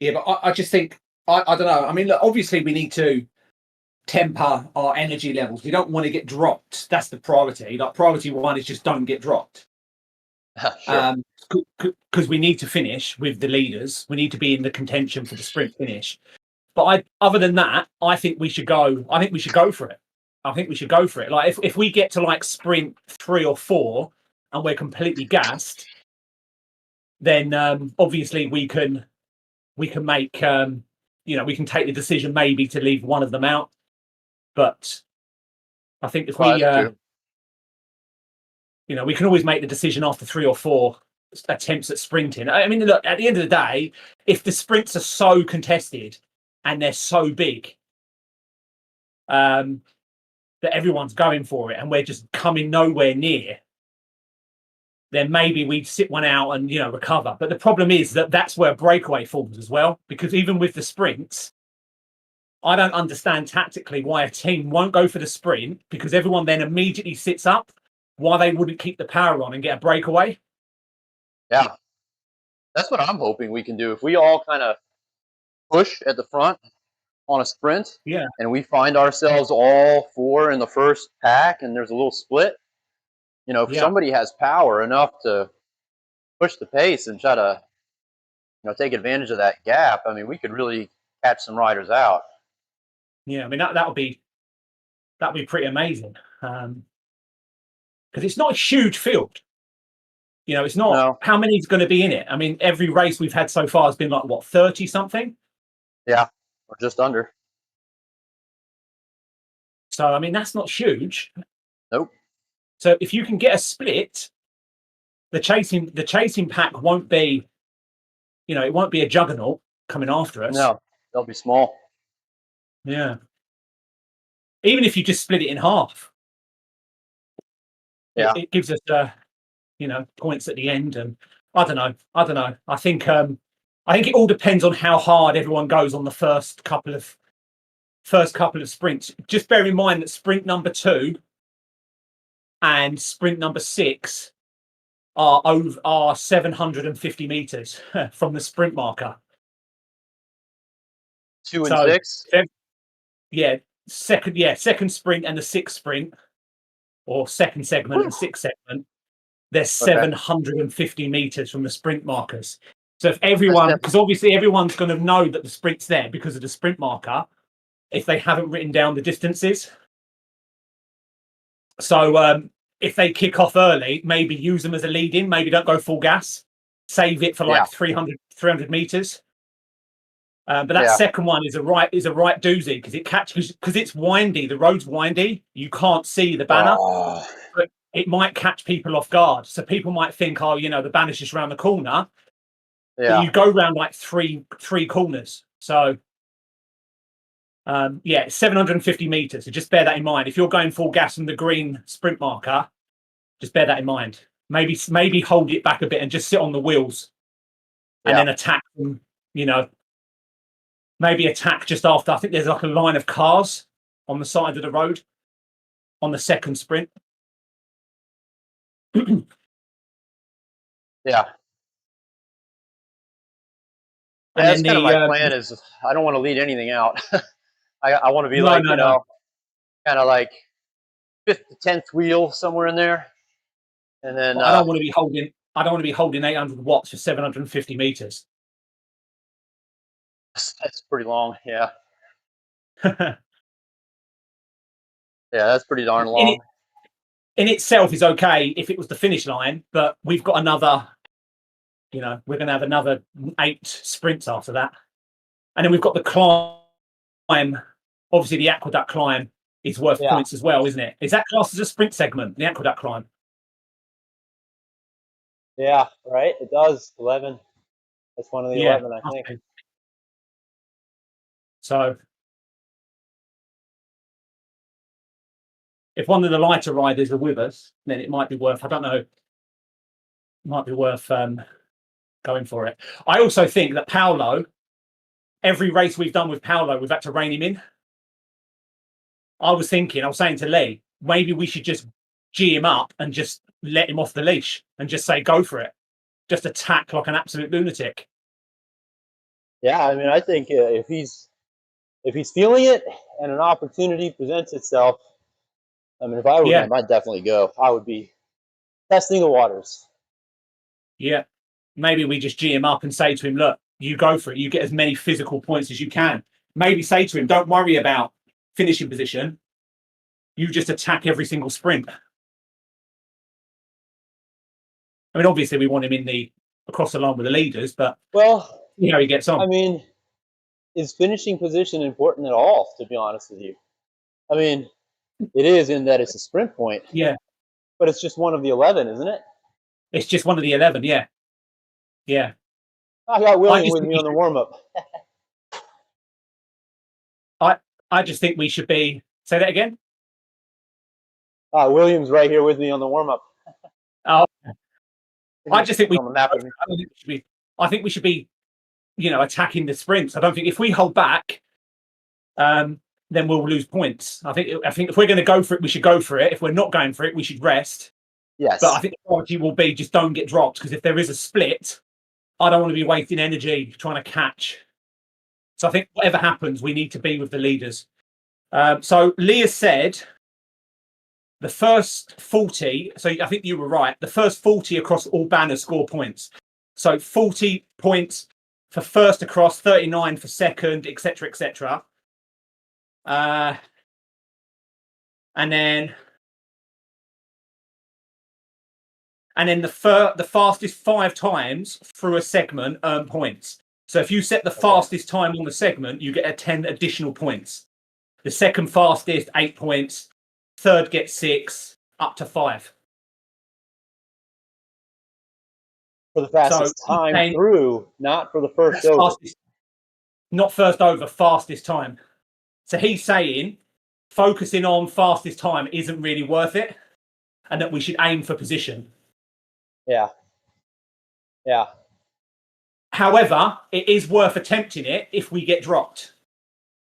Yeah, but I just think I don't know. I mean, look, obviously we need to temper our energy levels. We don't want to get dropped. That's the priority. Like priority one is just don't get dropped. Sure. Because we need to finish with the leaders. We need to be in the contention for the sprint finish. But other than that, I think we should go. I think we should go for it. I think we should go for it. Like if we get to like sprint 3 or 4 and we're completely gassed, then obviously we can make we can take the decision maybe to leave one of them out. But I think if we we can always make the decision after 3 or 4 attempts at sprinting. I mean, look, at the end of the day, if the sprints are so contested and they're so big that everyone's going for it and we're just coming nowhere near, then maybe we'd sit one out and recover. But the problem is that that's where breakaway falls as well, because even with the sprints, I don't understand tactically why a team won't go for the sprint, because everyone then immediately sits up, why they wouldn't keep the power on and get a breakaway. Yeah, that's what I'm hoping we can do. If we all kind of push at the front on a sprint, and we find ourselves all 4 in the first pack, and there's a little split, if somebody has power enough to push the pace and try to, take advantage of that gap, I mean, we could really catch some riders out. Yeah, I mean that'd be pretty amazing, because it's not a huge field. It's not how many's going to be in it. I mean, every race we've had so far has been like what 30 something. Yeah, or just under. So I mean that's not huge. Nope. So if you can get a split, the chasing pack won't be, it won't be a juggernaut coming after us. No, they'll be small. Yeah. Even if you just split it in half, it gives us points at the end. And I don't know. I think it all depends on how hard everyone goes on the first couple of sprints. Just bear in mind that sprint number 2 and sprint number 6 are 750 meters from the sprint marker. 2 and 6. Second sprint and the 6th sprint, or second segment and 6th segment, they're 750 meters from the sprint markers. So if everyone, because obviously everyone's going to know that the sprint's there because of the sprint marker, if they haven't written down the distances. So if they kick off early, maybe use them as a lead in, maybe don't go full gas, save it for like 300 meters. But that second one is a right doozy, because it catches, because it's windy. The road's windy. You can't see the banner, but it might catch people off guard. So people might think, the banner's just around the corner. Yeah. But you go around like three corners. So 750 meters. So just bear that in mind. If you're going full gas on the green sprint marker, just bear that in mind. Maybe hold it back a bit and just sit on the wheels, and then attack them. Maybe attack just after. I think there's like a line of cars on the side of the road on the second sprint. Yeah. And that's kind of my plan. Is I don't want to lead anything out. I want to be kind of like 5th to 10th wheel, somewhere in there. And then I don't want to be holding 800 watts for 750 meters. That's pretty long. Yeah. Yeah, that's pretty darn long. In itself is okay if it was the finish line, but we've got another. We're going to have another 8 sprints after that, and then we've got the climb. Obviously, the aqueduct climb is worth points as well, isn't it? Is that classed as a sprint segment, the aqueduct climb? Yeah, right. It does 11. That's one of the 11, I think. So, if one of the lighter riders are with us, then it might be worth. I don't know. It might be worth going for it. I also think that Paolo, every race we've done with Paolo, we've had to rein him in. I was saying to Lee, maybe we should just G him up and just let him off the leash and just say, go for it. Just attack like an absolute lunatic. Yeah, I mean, I think if he's feeling it and an opportunity presents itself, I mean, if I were him, I'd definitely go. I would be testing the waters. Yeah. Maybe we just G him up and say to him, look, you go for it. You get as many physical points as you can. Maybe say to him, don't worry about finishing position. You just attack every single sprint. I mean, obviously, we want him in the across the line with the leaders, but see how he gets on. I mean, is finishing position important at all, to be honest with you? I mean, it is in that it's a sprint point. Yeah. But it's just one of the 11, isn't it? It's just one of the 11, yeah. Yeah. I got William with me on the warm-up. I just think we should be... Say that again? William's right here with me on the warm-up. Oh, I just think I think we should be, attacking the sprints. I don't think if we hold back, then we'll lose points. I think if we're going to go for it, we should go for it. If we're not going for it, we should rest. Yes. But I think the priority will be just don't get dropped, because if there is a split, I don't want to be wasting energy trying to catch. So I think whatever happens, we need to be with the leaders. So Leah said the first 40, so I think you were right, the first 40 across all banners score points. So 40 points for first across, 39 for second, etc., etc. And then the fastest 5 times through a segment earn points. So if you set the fastest time on the segment, you get 10 additional points. The second fastest, 8 points. Third gets 6, up to 5. For the fastest time through, not for the first over. Fastest, not first over, fastest time. So he's saying focusing on fastest time isn't really worth it, and that we should aim for position. Yeah. Yeah. However, it is worth attempting it if we get dropped.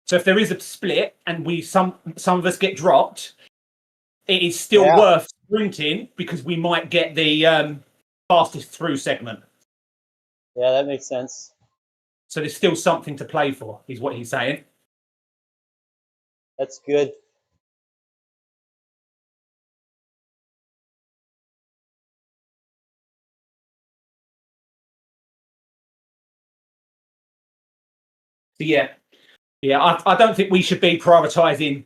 So if there is a split and some of us get dropped, it is still worth sprinting, because we might get the fastest through segment. Yeah, that makes sense. So there's still something to play for, is what he's saying. That's good. So yeah, I don't think we should be prioritising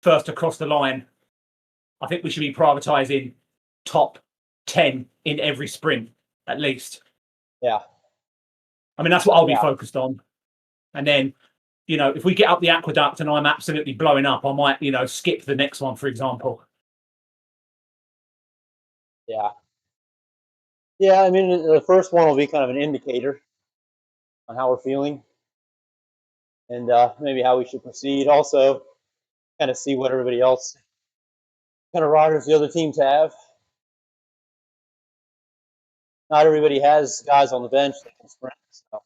first across the line. I think we should be prioritising top 10 in every sprint, at least. Yeah. I mean, that's what I'll be focused on. And then, if we get up the aqueduct and I'm absolutely blowing up, I might, skip the next one, for example. Yeah. Yeah, I mean, the first one will be kind of an indicator on how we're feeling, and maybe how we should proceed. Also, kind of see what everybody else, kind of riders the other teams have. Not everybody has guys on the bench that can sprint. So.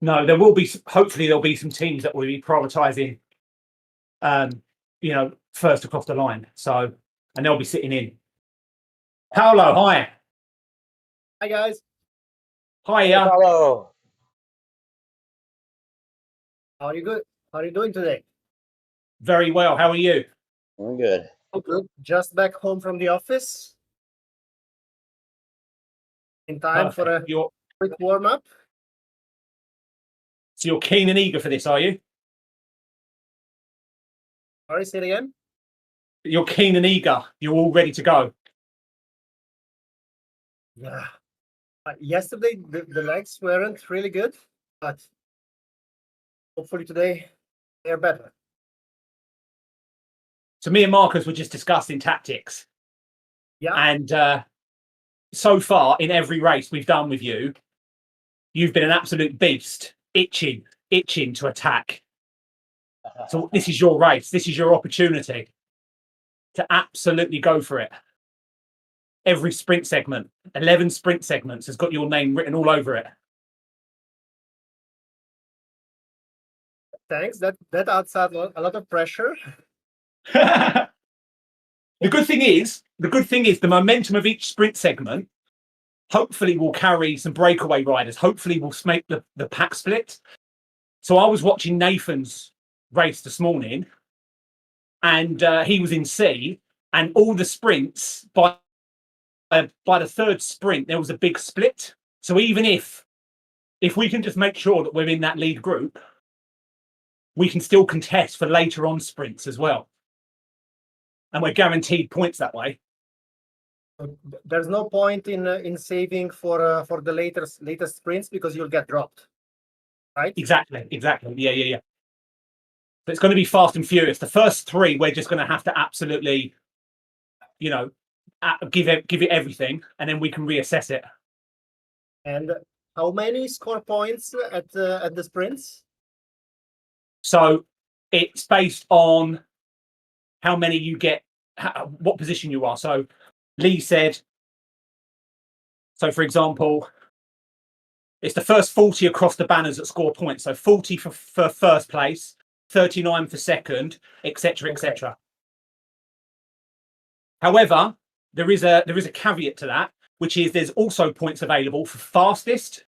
No, there will be. Hopefully, there'll be some teams that will be prioritising, first across the line. So, and they'll be sitting in. Paolo, hi. Hi guys. Hiya. Paolo. How are you good? How are you doing today? Very well. How are you? I'm good. Oh, good. Just back home from the office. In time for a quick warm up. So you're keen and eager for this, are you? Sorry, say it again. You're keen and eager. You're all ready to go. Yeah. Yesterday the legs weren't really good, but hopefully today they're better. So me and Markus were just discussing tactics. Yeah. And so far in every race we've done with you, you've been an absolute beast, itching to attack. So this is your race. This is your opportunity to absolutely go for it. Every sprint segment, 11 sprint segments, has got your name written all over it. Thanks. That adds a lot of pressure. The good thing is the momentum of each sprint segment hopefully we'll carry some breakaway riders. Hopefully we'll make the pack split. So I was watching Nathan's race this morning, and he was in C, and all the sprints by the third sprint there was a big split. So even if we can just make sure that we're in that lead group, we can still contest for later on sprints as well, and we're guaranteed points that way. There's no point in saving for the latest sprints because you'll get dropped, right? Exactly. Yeah. So it's going to be fast and furious. The first three, we're just going to have to absolutely, give it everything, and then we can reassess it. And how many score points at the sprints? So it's based on how many you get, what position you are. So Lee said, so for example, it's the first 40 across the banners that score points. So 40 for first place, 39 for second, etc., etc. However, there is a caveat to that, which is there's also points available for fastest.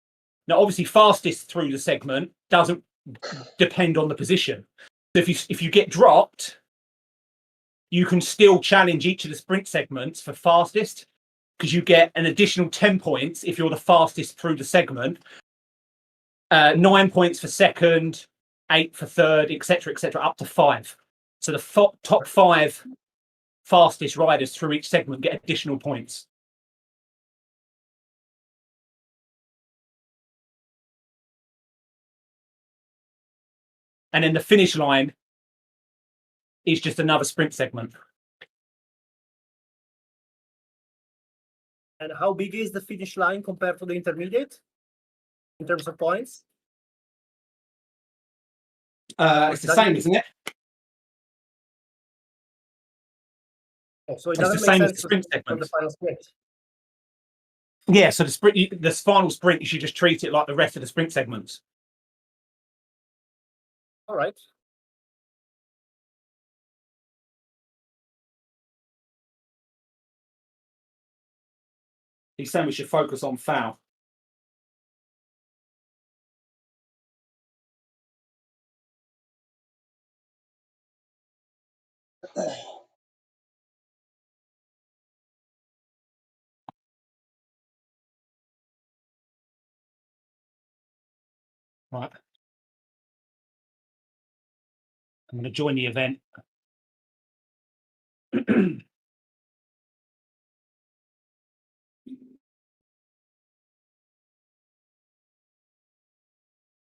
Now, obviously, fastest through the segment doesn't depend on the position. So if you get dropped, you can still challenge each of the sprint segments for fastest, because you get an additional 10 points if you're the fastest through the segment, 9 points for second, 8 for third, etc., up to 5. So the top 5 fastest riders through each segment get additional points. And then the finish line is just another sprint segment. And how big is the finish line compared to the intermediate in terms of points? It's the same, isn't it? Oh, so it It's the doesn't make same as sense the sprint from the segments. final sprint. Yeah, so the final sprint, you should just treat it like the rest of the sprint segments. All right. He's saying we should focus on foul. Right. I'm going to join the event.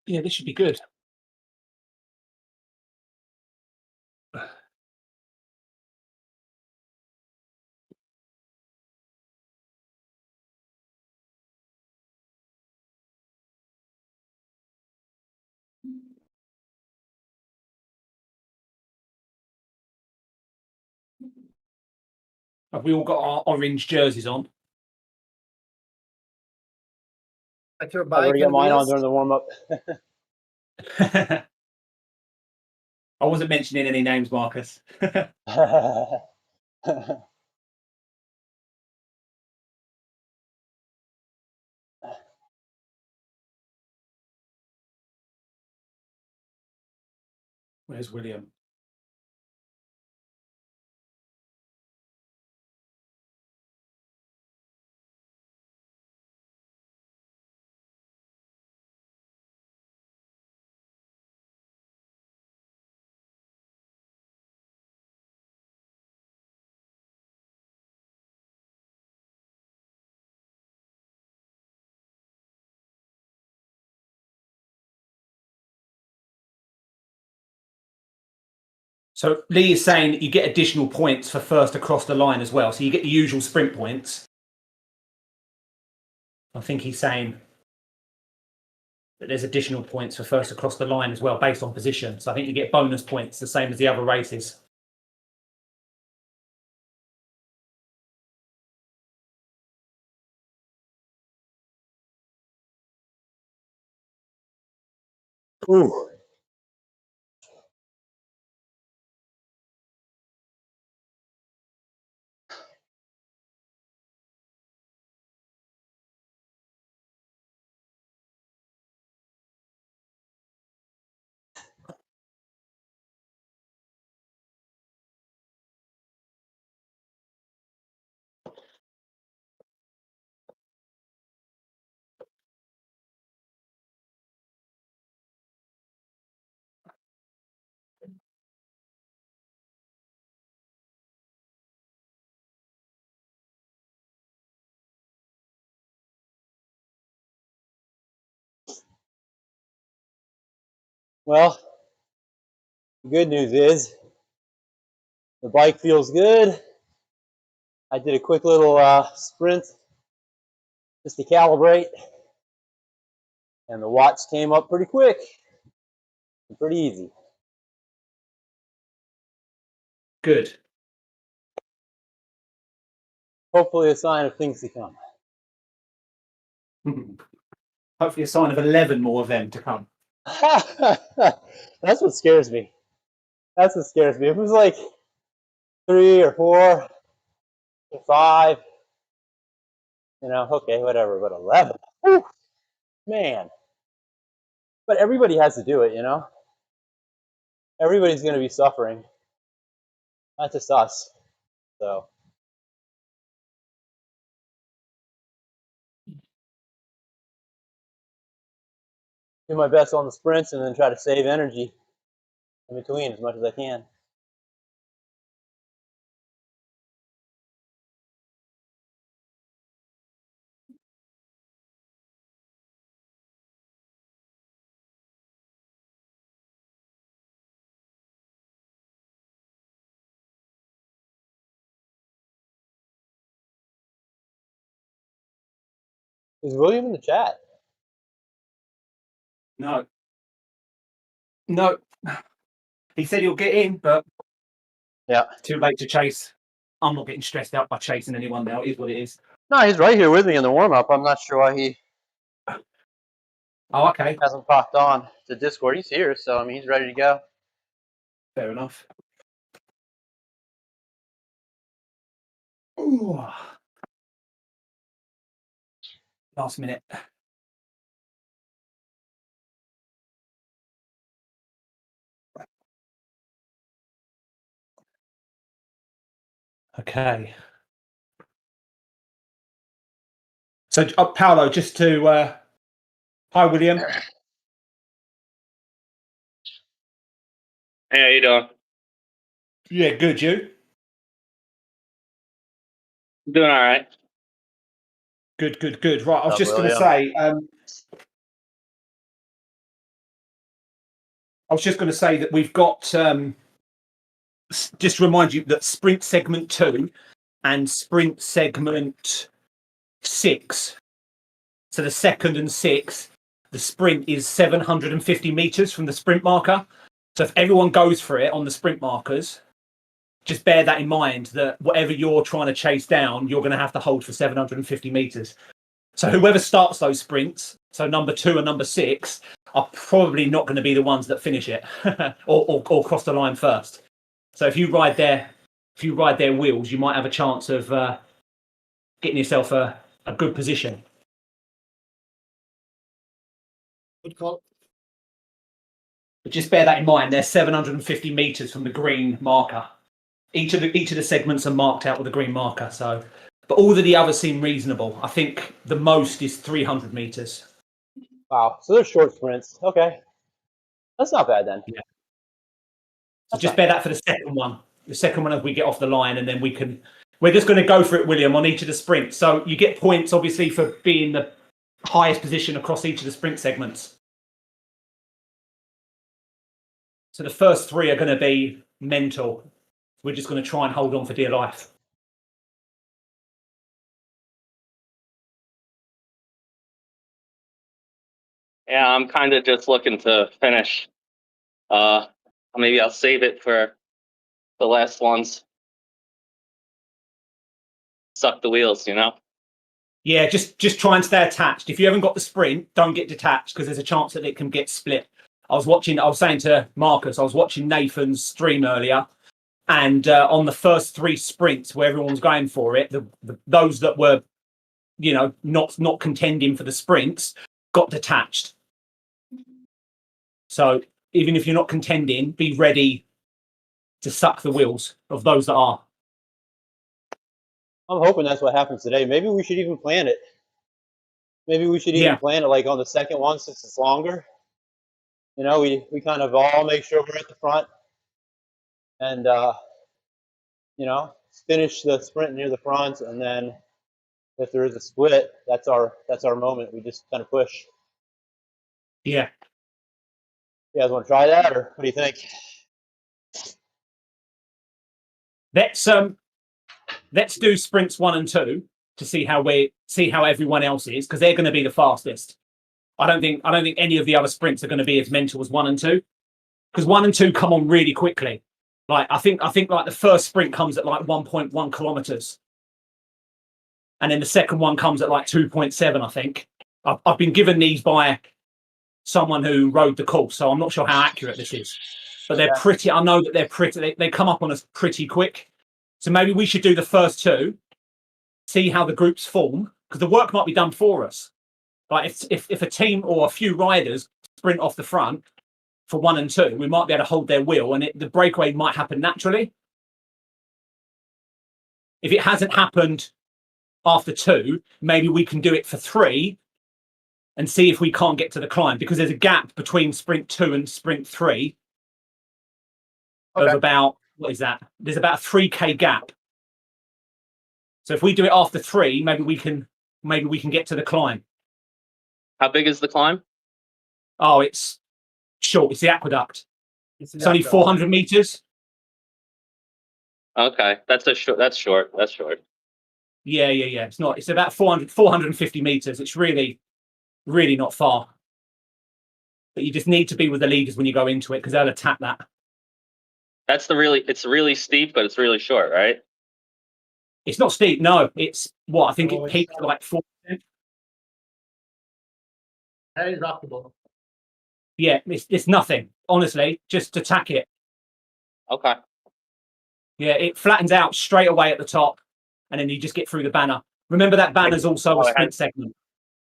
Yeah, this should be good. Have we all got our orange jerseys on? Like your I bike already got and mine on wheels? during the warm up. I wasn't mentioning any names, Marcus. Where's William? So Lee is saying that you get additional points for first across the line as well. So you get the usual sprint points. I think he's saying that there's additional points for first across the line as well, based on position. So I think you get bonus points, the same as the other races. Ooh. Well, the good news is the bike feels good. I did a quick little sprint just to calibrate, and the watts came up pretty quick and pretty easy. Good. Hopefully a sign of things to come. Hopefully a sign of 11 more of them to come. That's what scares me. That's what scares me. If it was like 3 or 4 or 5, you know, okay, whatever, but 11, whew, man. But everybody has to do it, you know? Everybody's going to be suffering. Not just us. So. Do my best on the sprints and then try to save energy in between as much as I can. Is William in the chat? No. No. He said he'll get in, but yeah, it's too late to chase. I'm not getting stressed out by chasing anyone now. It is what it is. No, he's right here with me in the warm-up. I'm not sure why he okay. Hasn't popped on to Discord. He's here, so I mean, he's ready to go. Fair enough. Ooh. Last minute. Okay. So, Paolo, just to hi, William. Hey, how you doing? Yeah, good. You? Doing all right. Good. Right, I was just going to say. I was just going to say that we've got. Just to remind you that sprint segment 2 and sprint segment 6. So the second and 6th, the sprint is 750 meters from the sprint marker. So if everyone goes for it on the sprint markers, just bear that in mind that whatever you're trying to chase down, you're going to have to hold for 750 meters. So whoever starts those sprints, so number 2 and number 6, are probably not going to be the ones that finish it or cross the line first. So if you ride their wheels, you might have a chance of getting yourself a good position. Good call. But just bear that in mind. They're 750 meters from the green marker. Each of the segments are marked out with a green marker. So, but all of the others seem reasonable. I think the most is 300 meters. Wow. So they're short sprints. Okay. That's not bad then. Yeah. So just bear that for the second one. The second one as we get off the line, and then we're just going to go for it, William, on each of the sprints. So you get points, obviously, for being the highest position across each of the sprint segments. So the first 3 are going to be mental. We're just going to try and hold on for dear life. Yeah, I'm kind of just looking to finish. Maybe I'll save it for the last ones. Suck the wheels, you know? Yeah, just try and stay attached. If you haven't got the sprint, don't get detached because there's a chance that it can get split. I was saying to Marcus, I was watching Nathan's stream earlier, and on the first 3 sprints where everyone's going for it, those that were, not contending for the sprints got detached. So even if you're not contending, be ready to suck the wheels of those that are. I'm hoping that's what happens today. Maybe we should even plan it. Maybe we should even plan it like on the second one since it's longer. You know, we kind of all make sure we're at the front and, finish the sprint near the front. And then if there is a split, that's our moment. We just kind of push. Yeah. You guys want to try that, or what do you think? Let's do sprints 1 and 2 to see how everyone else is, because they're going to be the fastest. I don't think any of the other sprints are going to be as mental as 1 and 2, because 1 and 2 come on really quickly. Like I think like the first sprint comes at like 1.1 kilometers, and then the second one comes at like 2.7. I think I've been given these by someone who rode the course, so I'm not sure how accurate this is, but they're pretty. I know that they're pretty. They come up on us pretty quick. So maybe we should do the first 2, see how the groups form, because the work might be done for us. Like if a team or a few riders sprint off the front for 1 and 2, we might be able to hold their wheel, and the breakaway might happen naturally. If it hasn't happened after 2, maybe we can do it for 3 and see if we can't get to the climb, because there's a gap between sprint 2 and sprint 3 of about, what is that? There's about a 3K gap. So if we do it after 3, maybe we can get to the climb. How big is the climb? Oh, it's short. It's the aqueduct. It's only 400 meters. Okay, that's short. That's short. Yeah. It's not. It's about 450 meters. It's really not far. But you just need to be with the leaders when you go into it, because they'll attack that. It's really steep, but it's really short, right? It's not steep. No, it's what I think it peaks like 4%. Very rockable. Yeah, it's nothing. Honestly, just attack it. Okay. Yeah, it flattens out straight away at the top, and then you just get through the banner. Remember that banner's also a sprint segment.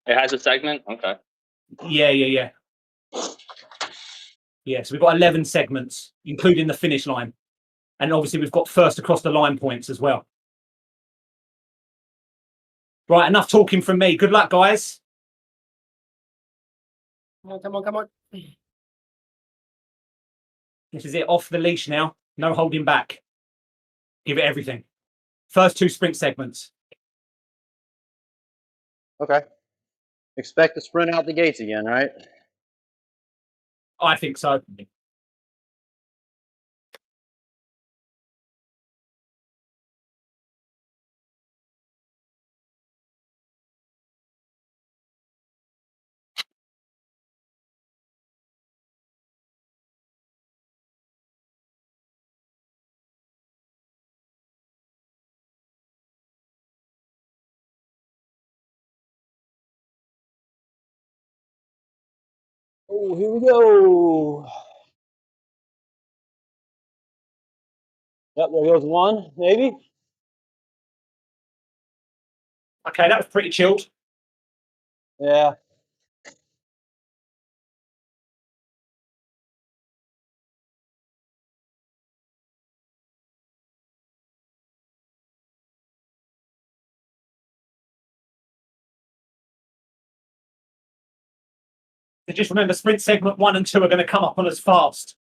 It has a segment? Okay. Yeah. Yeah, so we've got 11 segments, including the finish line. And obviously we've got first across the line points as well. Right, enough talking from me. Good luck, guys. Come on. This is it, off the leash now. No holding back. Give it everything. First 2 sprint segments. Okay. Expect to sprint out the gates again, right? I think so. Oh, here we go. Yep, there goes 1, maybe. Okay, that was pretty chilled. Yeah. So just remember, sprint segment 1 and 2 are going to come up on us fast.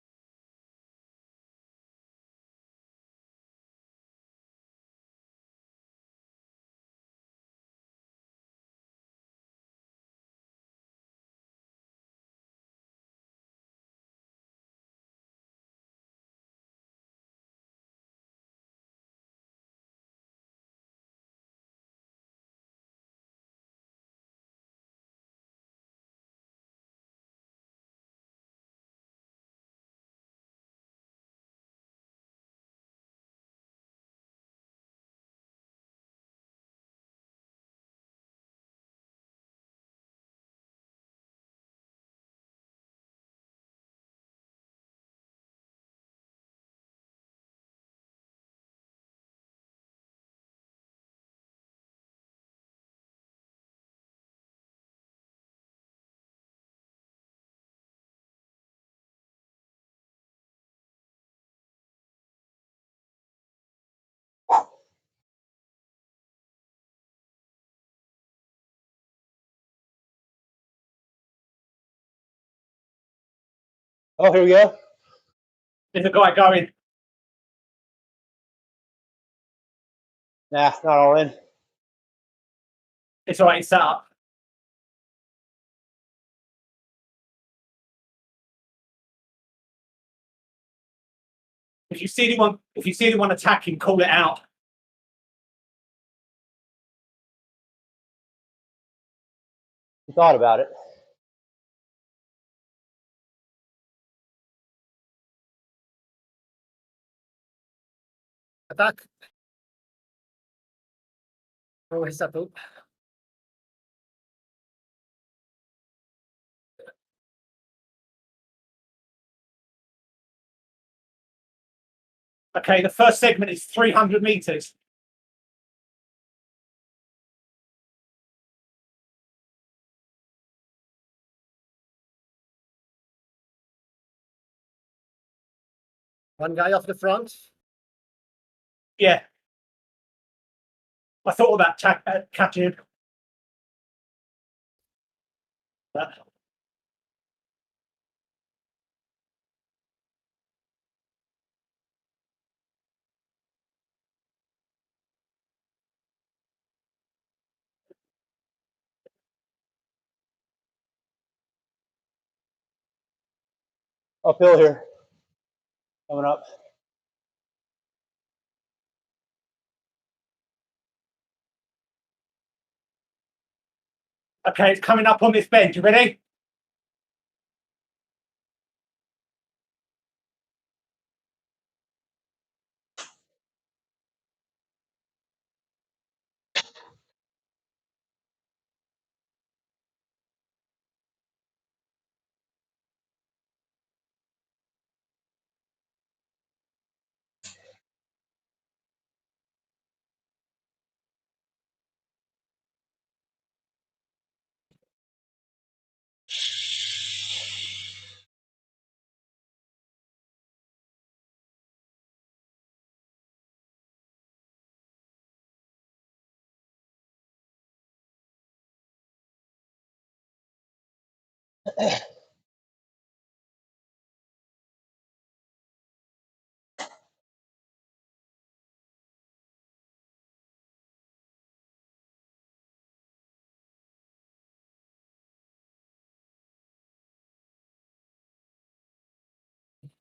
Oh, here we go. There's a guy going. Nah, not all in. It's all right, it's set up. If you see anyone attacking, call it out. You thought about it. Attack. Oh, he's up. Okay, the first segment is 300 meters. One guy off the front. Yeah. I thought about catching him. But Uphill here. Coming up. okay, it's coming up on this bend. You ready?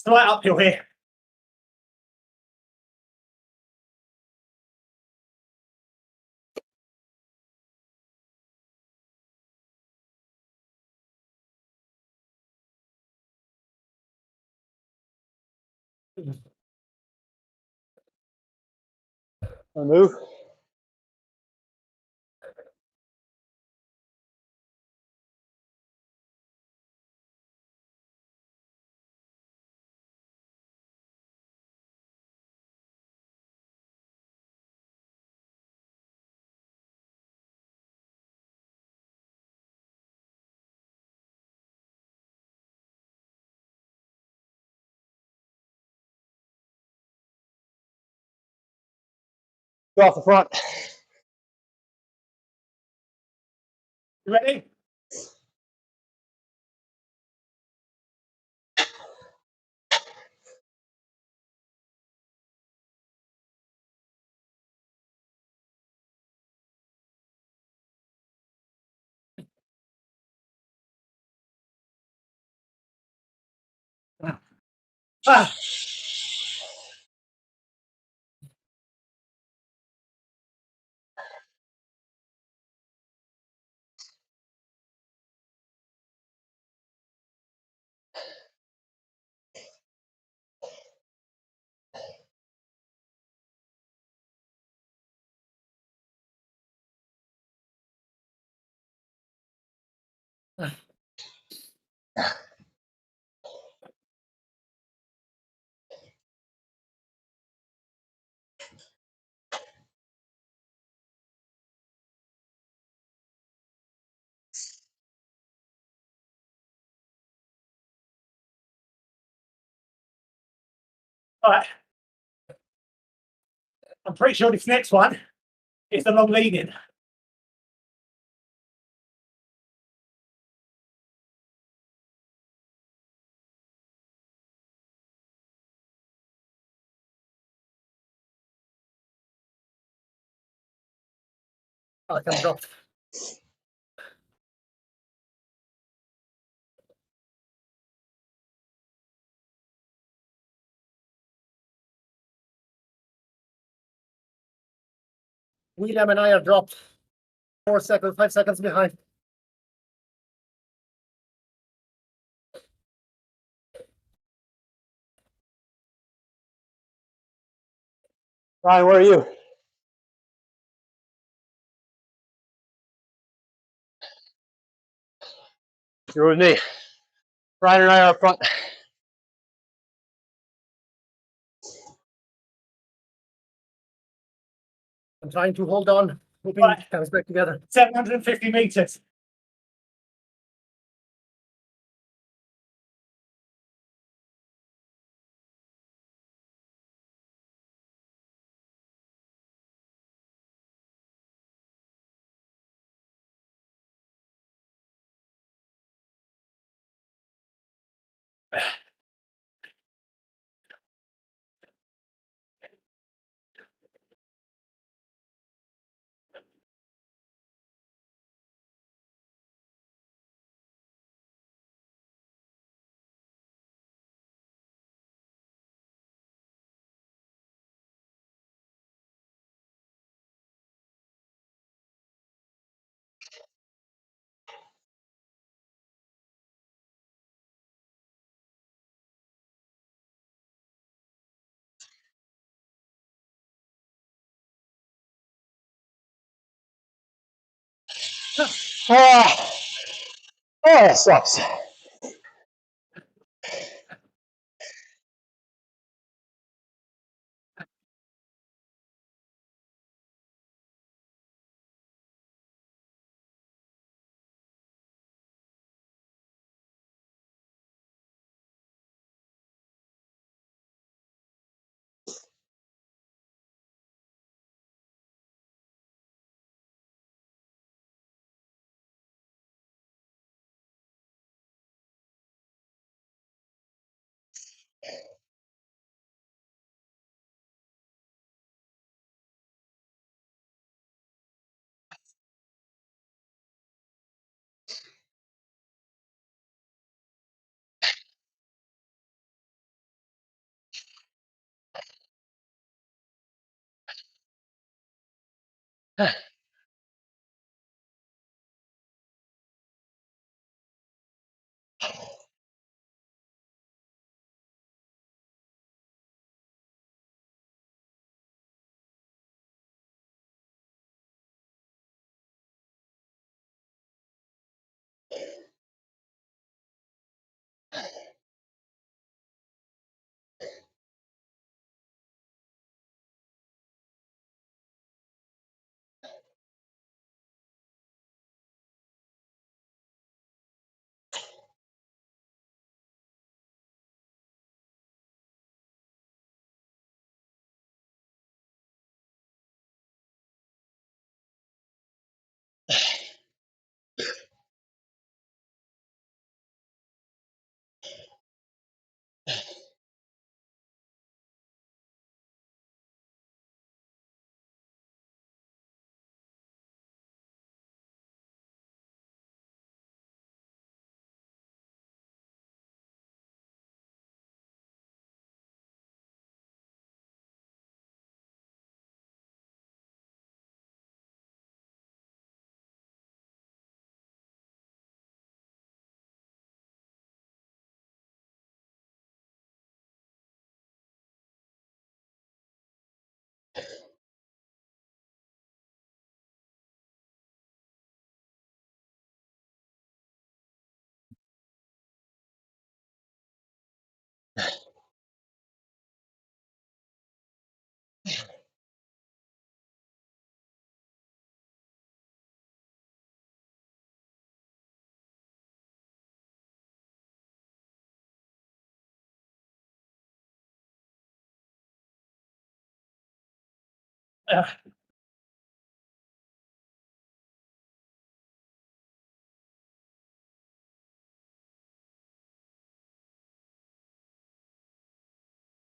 Slight uphill here. Move. Go off the front. You ready? Ah. All right. I'm pretty sure this next one is the long lead in. Oh, I can drop. William and I are dropped 4 seconds, 5 seconds behind. Ryan, where are you? You're with me. Ryan and I are up front. I'm trying to hold on, hoping Right. it comes back together. 750 meters. Oh, that sucks.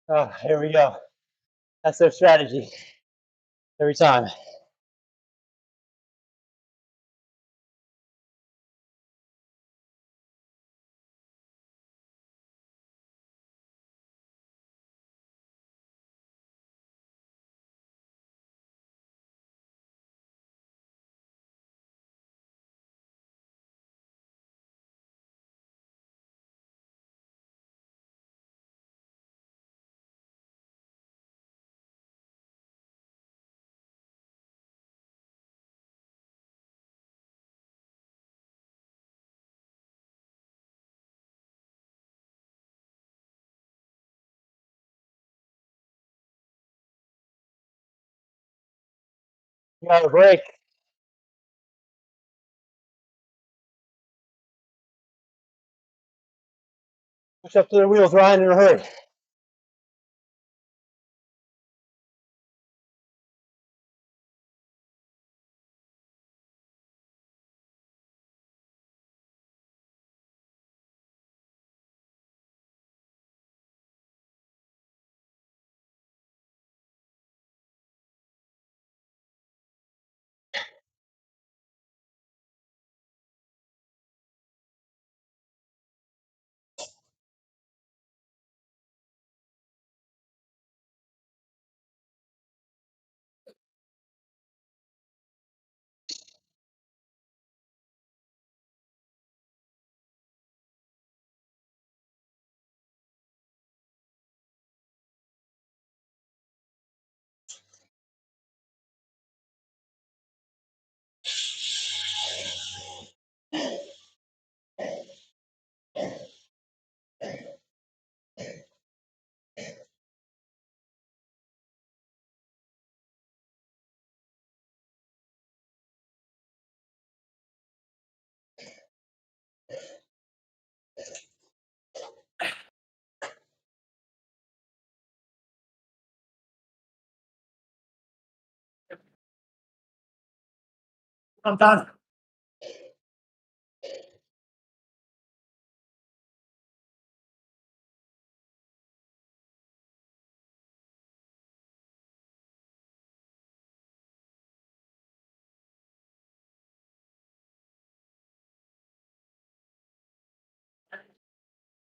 Oh, here we go. That's their strategy every time. Got a break. Push up to the wheels, Ryan, in a hurry. I'm done.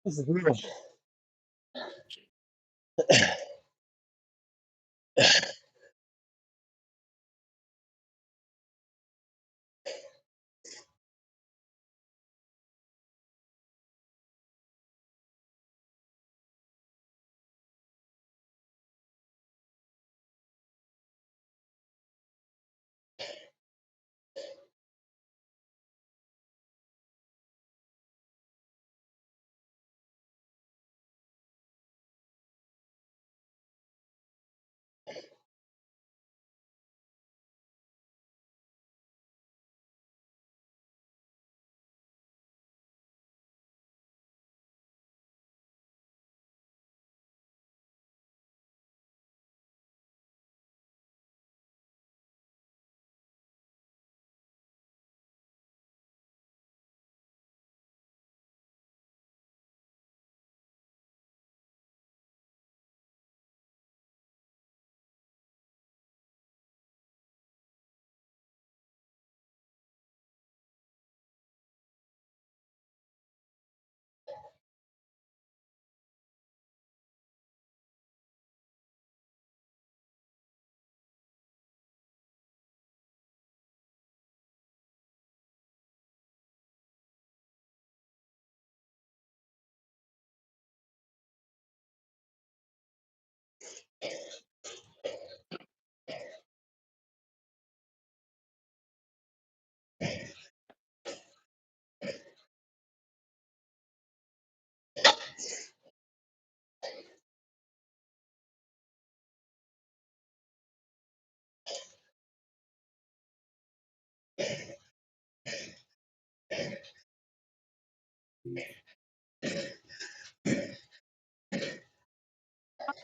This is brutal.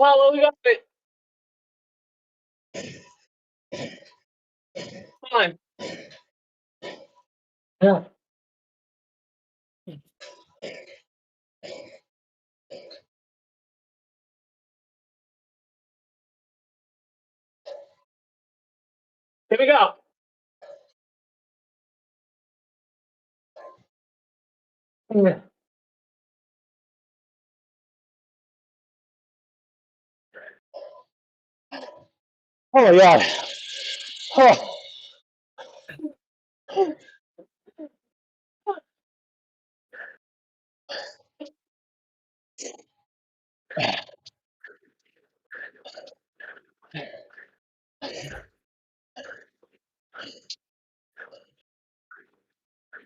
Well, we got it. Fine. Yeah. Here we go. Yeah. Oh my God. Oh.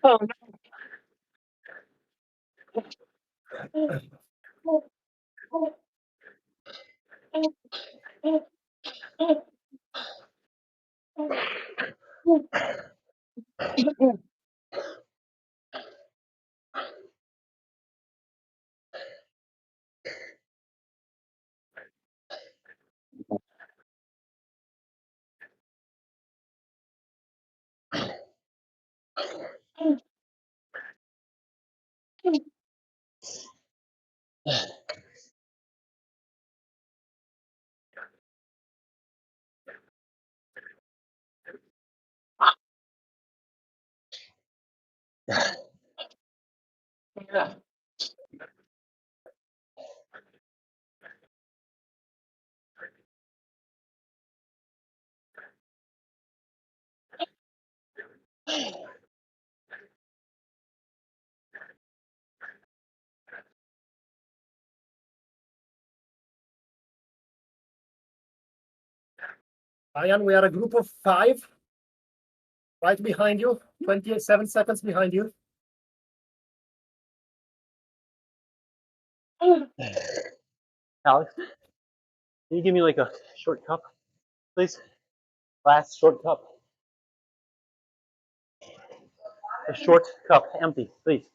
Oh, Yeah. Ryan, we are a group of 5 right behind you, 27 seconds behind you. Alex, can you give me like a short cup, please? Last short cup. A short cup, empty, please.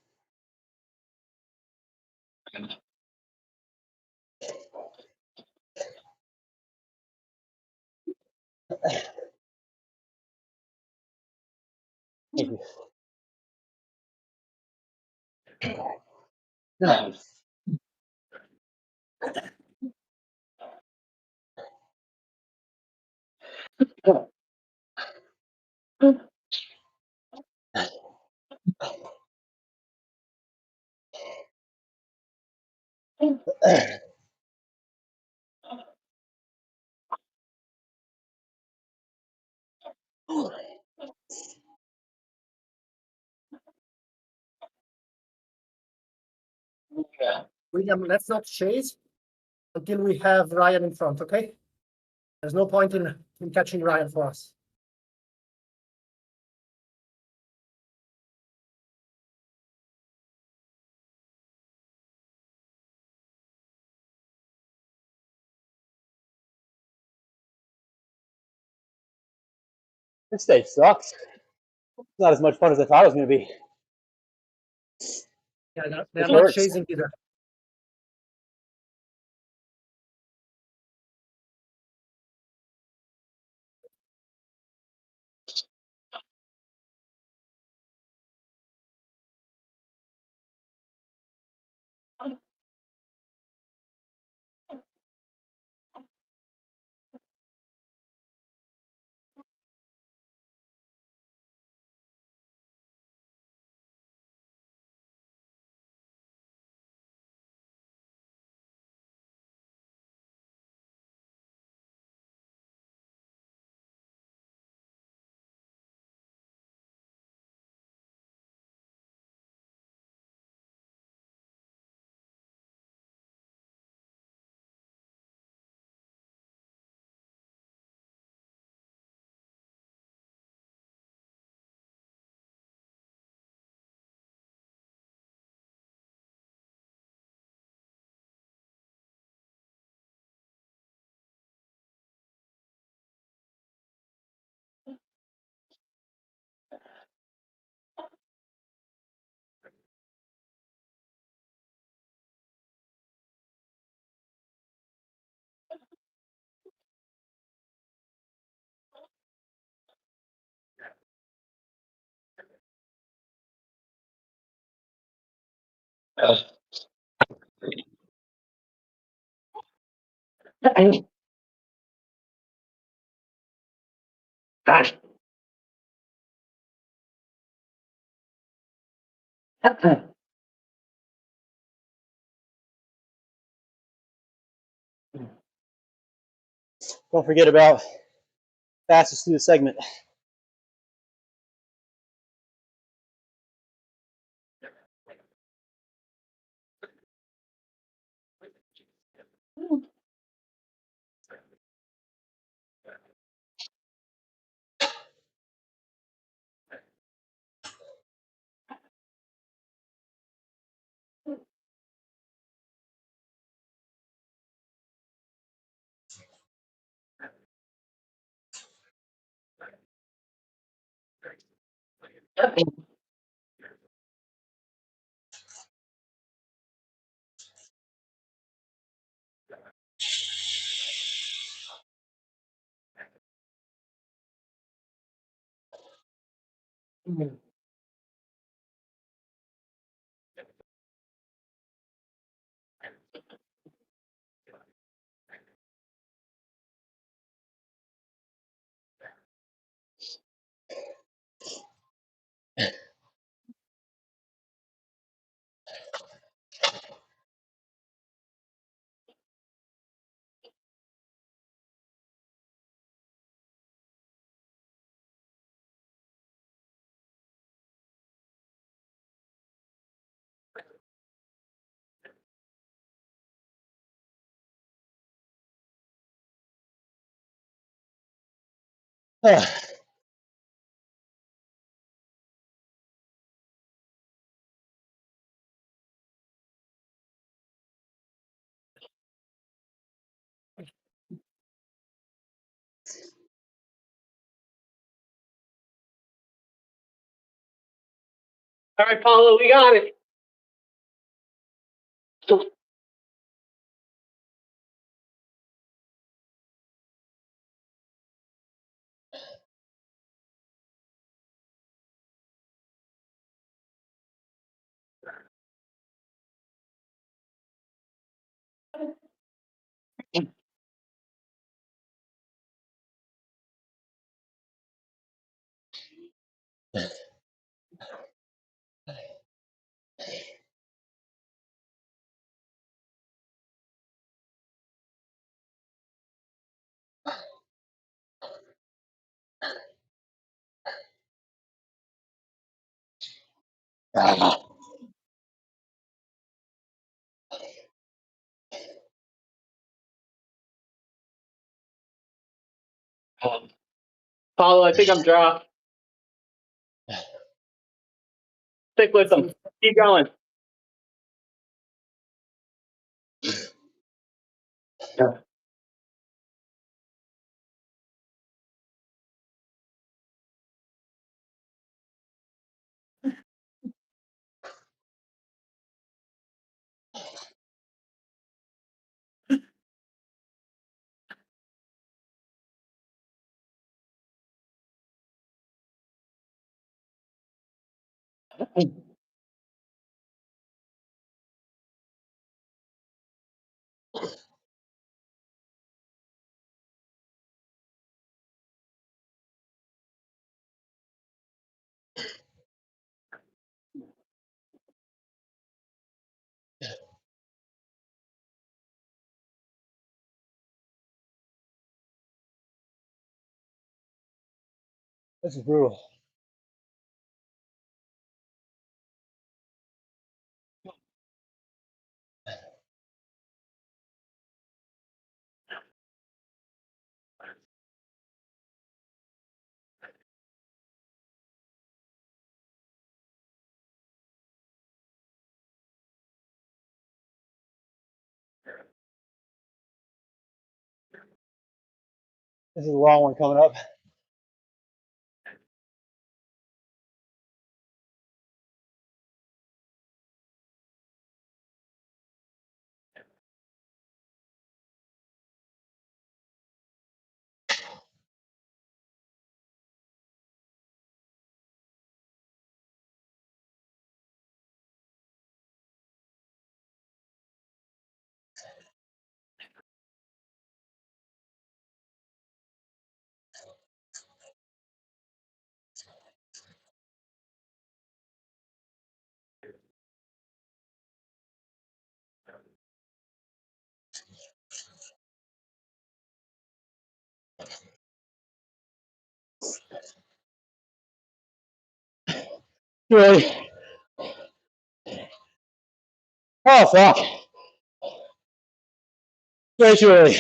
Thank you. William, let's not chase until we have Ryan in front, okay? There's no point in catching Ryan for us. This stage sucks. It's not as much fun as I thought it was going to be. Yeah, they're not chasing either. Don't forget about fastest through the segment. All right, Paolo, we got it. Paolo, I think I'm dropped. Stick with them. Keep going. This is brutal. This is a long one coming up. Really? Oh, fuck. Way too early.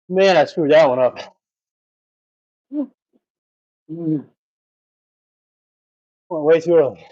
Man, I screwed that one up. Went way too early.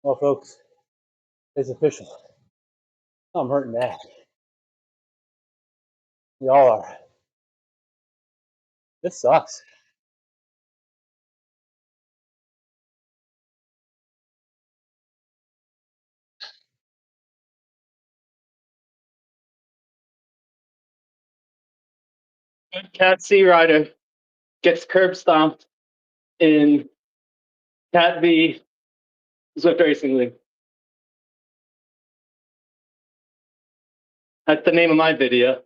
Well, folks, it's official. I'm hurting bad. We all are. This sucks. Cat C rider gets curb stomped in Cat V Zwift Racing League. That's the name of my video.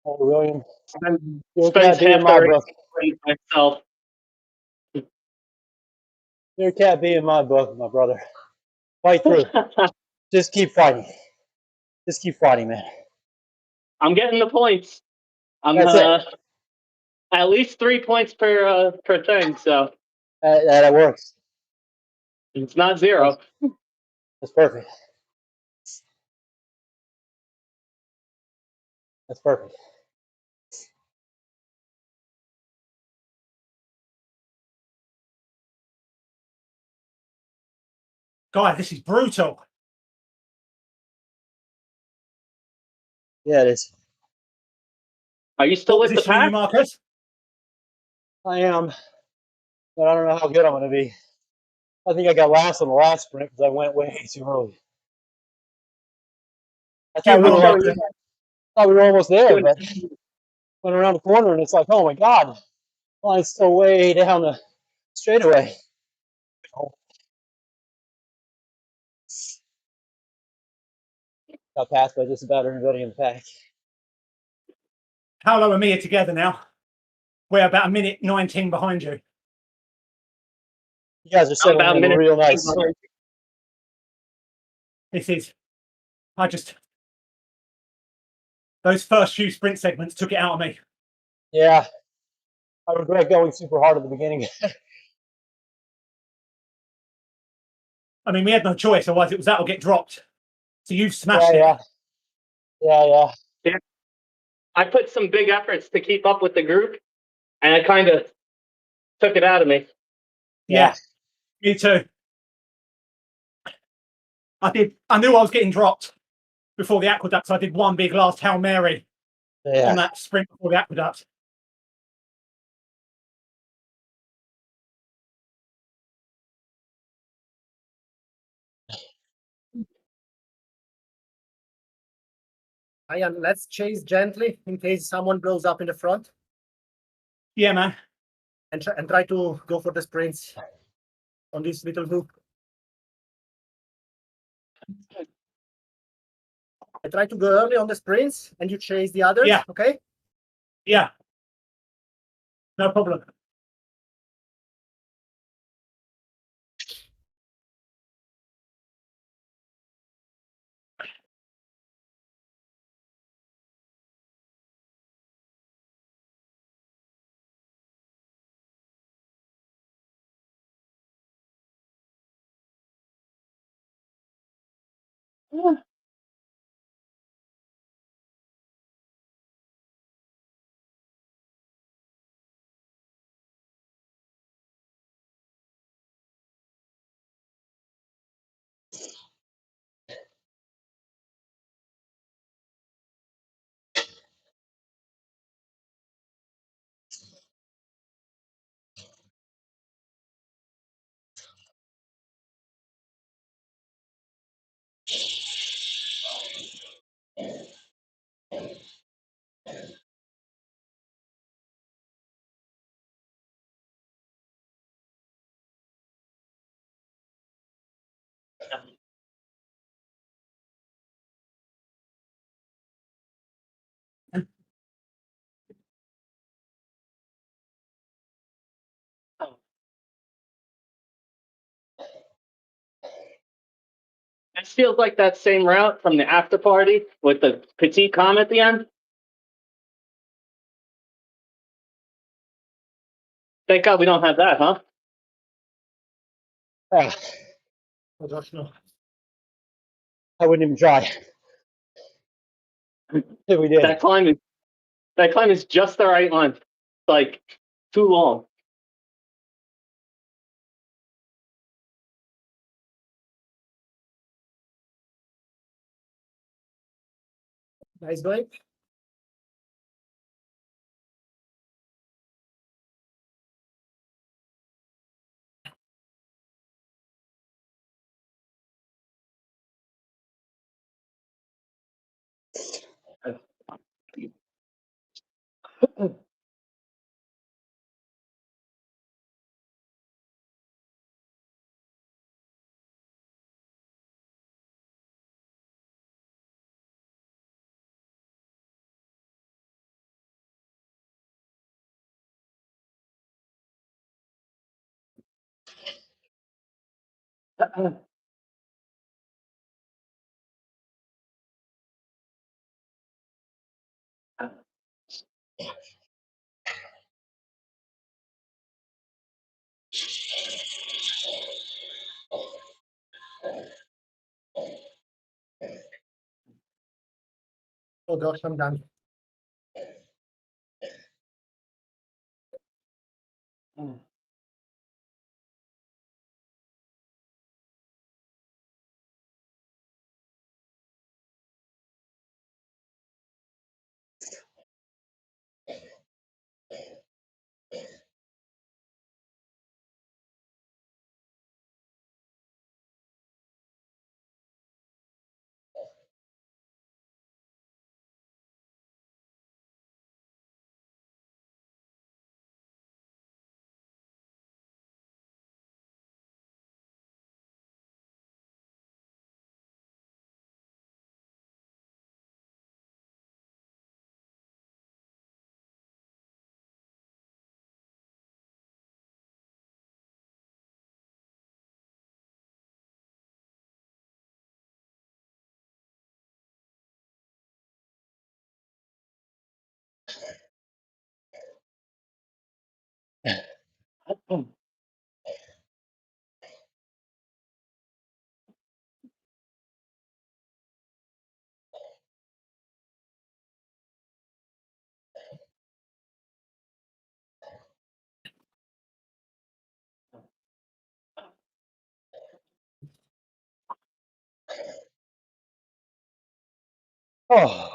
Oh, William, you're Spends Cat B in half the my race book. myself. You're Cat B in my book, my brother. Fight through. Just keep fighting. Just keep fighting, man. I'm getting the points. I'm That's it. at least 3 points per thing, so That works. it's not zero. That's perfect. That's perfect. Guys, this is brutal. Yeah, it is. Are you still What with the position are you, pack? Marcus? I am, but I don't know how good I'm going to be. I think I got last on the last sprint because I went way too early. I thought we were almost there, but went around the corner and it's like, oh my God, line's still way down the straightaway. Got passed by just about everybody in the pack. Paolo and me are together now. We're about 1:19 behind you. You guys are settling in real nice. This is, those first few sprint segments took it out of me. Yeah, I regret going super hard at the beginning. I mean, we had no choice, otherwise it was that or get dropped. So you've smashed it. Yeah. I put some big efforts to keep up with the group, and it kind of took it out of me. Yeah, me too. I knew I was getting dropped before the aqueduct, so I did one big last Hail Mary on that sprint before the aqueduct. Ian, let's chase gently in case someone blows up in the front. Yeah, man. And try to go for the sprints on this little hoop. I try to go early on the sprints and you chase the others, Yeah. Okay? Yeah. No problem. It feels like that same route from the after party with the petite calm at the end. Thank God we don't have that, huh? Oh gosh, no. I wouldn't even try. If we did. That climb is just the right length. It's like too long. Nice going. Oh gosh, I'm done. Oh,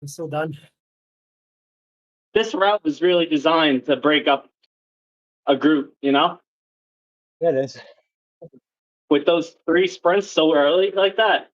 I'm so done. This route was really designed to break up a group, you know, it is. with those 3 sprints so early like that.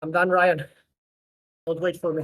I'm done, Ryan. Don't wait for me.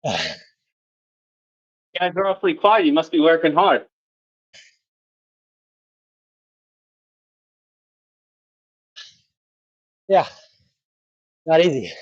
You guys are awfully quiet. You must be working hard. Yeah, not easy.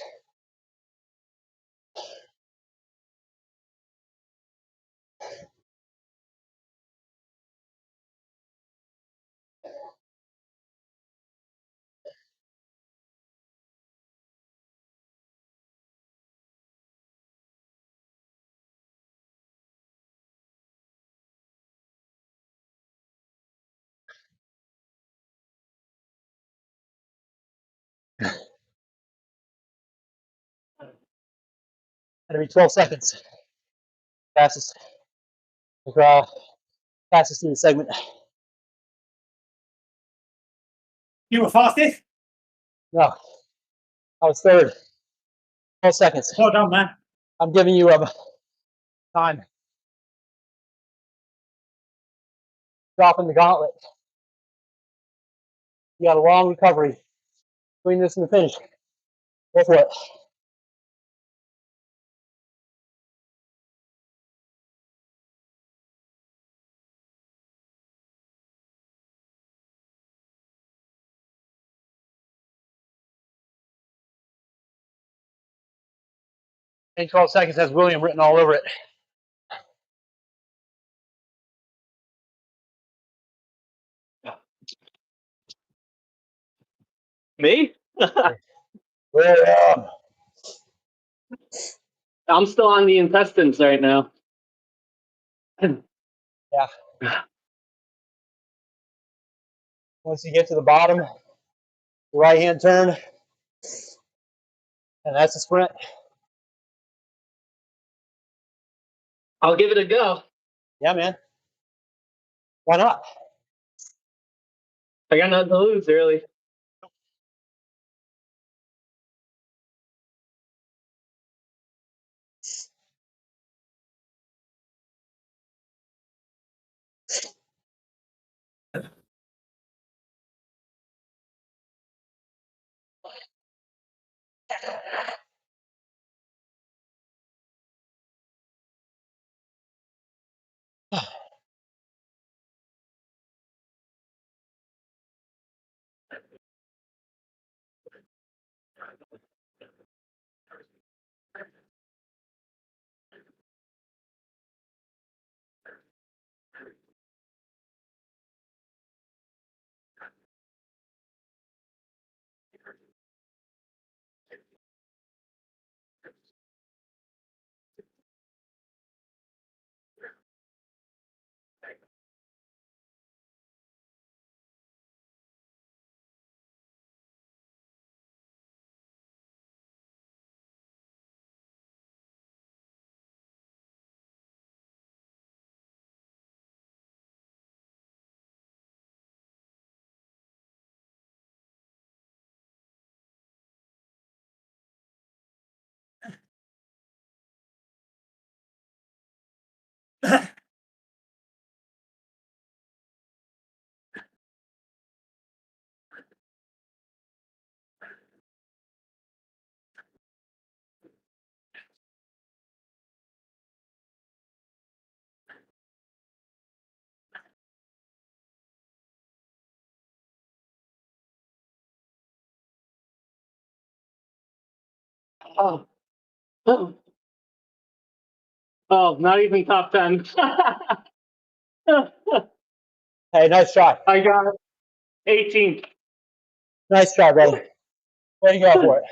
Every 12 seconds. Fastest. Fastest in the segment. You were fastest? No, I was third. 12 seconds. Well done, man. I'm giving you time. Dropping the gauntlet. You got a long recovery between this and the finish. Go for it. In 12 seconds has William written all over it. Me? William. I'm still on the intestines right now. Yeah. Once you get to the bottom, right hand turn, and that's a sprint. I'll give it a go. Yeah, man. Why not? I got nothing to lose, really. Oh. Oh. Oh, not even top 10. Hey, nice try. I got 18. Nice try, brother. Way to go for it.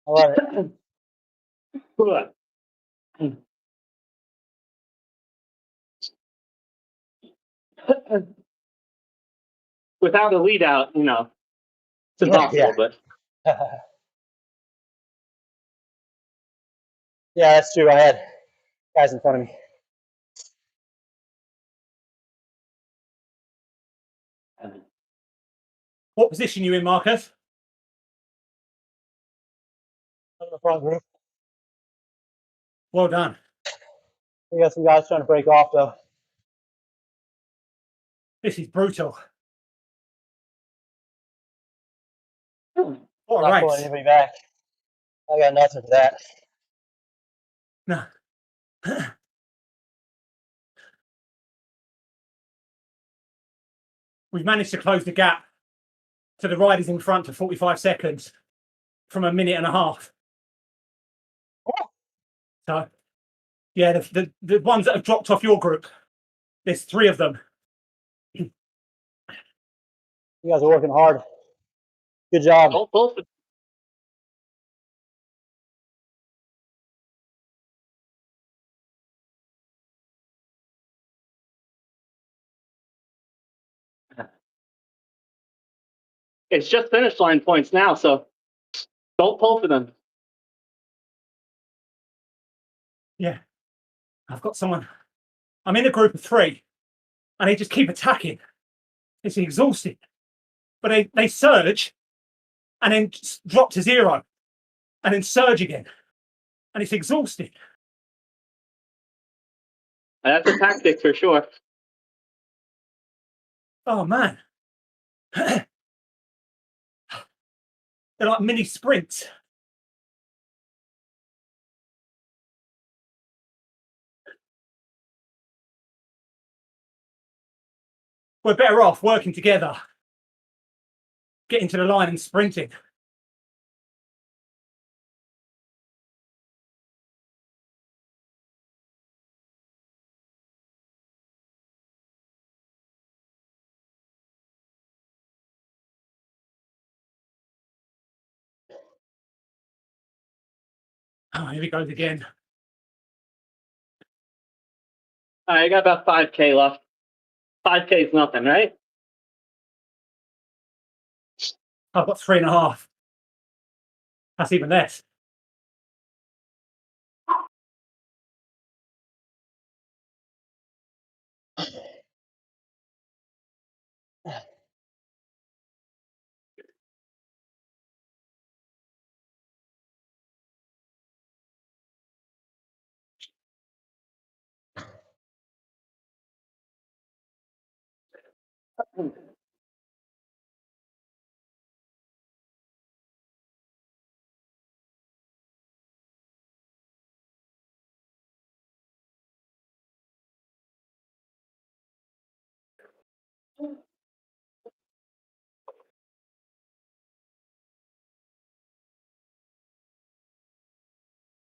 I love it. Without a lead out, you know, it's impossible, Yeah. but Yeah, that's true. I had guys in front of me. What position you in, Marcus? In the front group. Well done. We got some guys trying to break off, though. This is brutal. Not What a pulling race. anybody back. I got nothing for that. No. We've managed to close the gap to the riders in front to 45 seconds from a minute and a half. So, yeah, the ones that have dropped off your group, there's 3 of them. You guys are working hard. Good job. Both. It's just finish line points now, so don't pull for them. Yeah, I've got someone. I'm in a group of 3, and they just keep attacking. It's exhausting. But they surge, and then drop to 0, and then surge again. And it's exhausting. That's a tactic for sure. Oh, man. They're like mini sprints. We're better off working together, getting to the line and sprinting. Oh, here he goes again. All right, I got about 5K left. 5K is nothing, right? I've got 3.5. That's even less.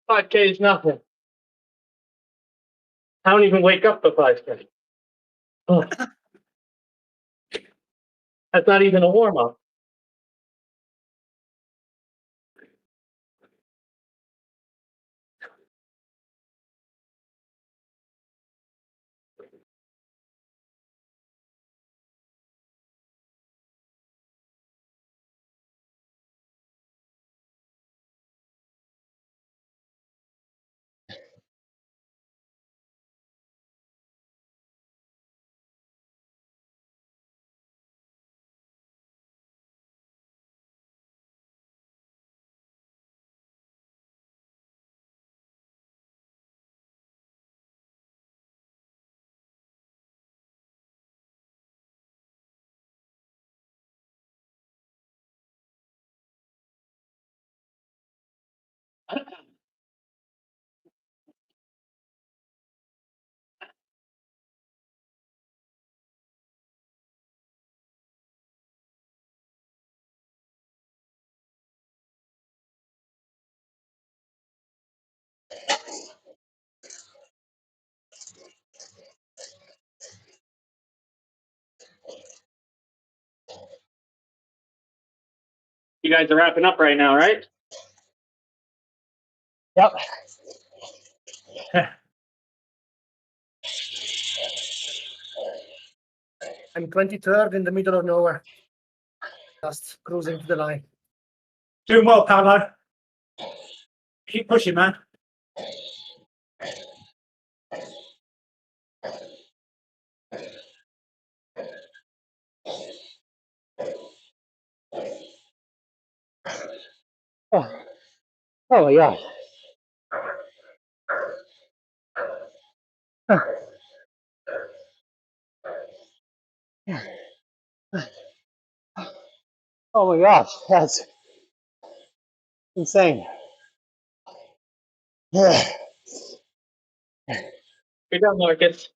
Five K is nothing. I don't even wake up for 5K. Oh. That's not even a warm up. You guys are wrapping up right now, right? Yep. I'm 23rd in the middle of nowhere. Just cruising to the line. Doing well, Paolo. Keep pushing, man. Oh my gosh. Oh my gosh, that's insane. Good job, Marcus.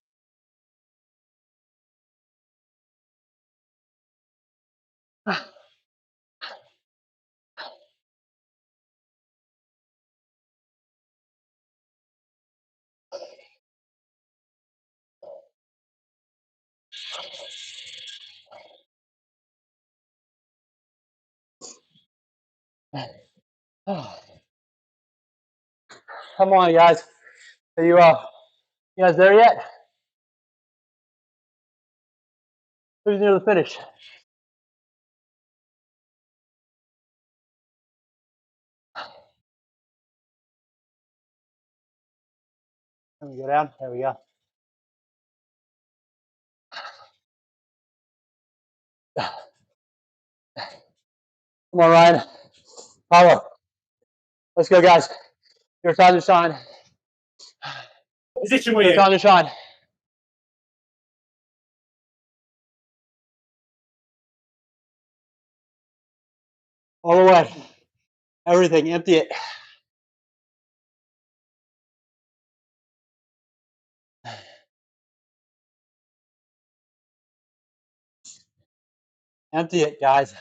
Come on, guys. Are you guys there yet? Who's near the finish? Let me go down. There we go. Come on, Ryan. Paolo. Let's go, guys. Your time to shine. Position were Your you? time to shine. All the way. Everything. Empty it. Empty it, guys.